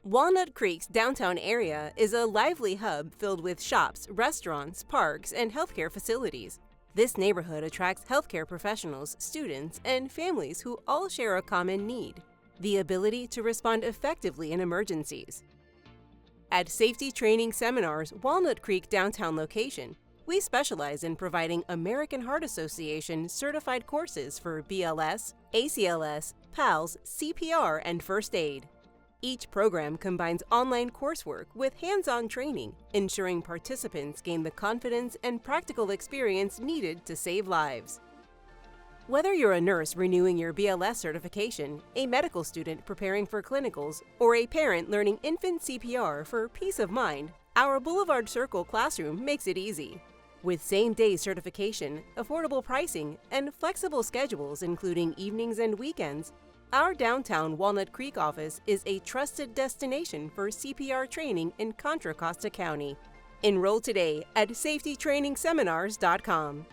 Walnut Creek's downtown area is a lively hub filled with shops, restaurants, parks, and healthcare facilities. This neighborhood attracts healthcare professionals, students, and families who all share a common need: the ability to respond effectively in emergencies. At Safety Training Seminars, Walnut Creek downtown location, we specialize in providing American Heart Association certified courses for BLS, ACLS, PALS, CPR, and First Aid. Each program combines online coursework with hands-on training, ensuring participants gain the confidence and practical experience needed to save lives. Whether you're a nurse renewing your BLS certification, a medical student preparing for clinicals, or a parent learning infant CPR for peace of mind, our Boulevard Circle classroom makes it easy. With same-day certification, affordable pricing, and flexible schedules including evenings and weekends, our downtown Walnut Creek office is a trusted destination for CPR training in Contra Costa County. Enroll today at safetytrainingseminars.com.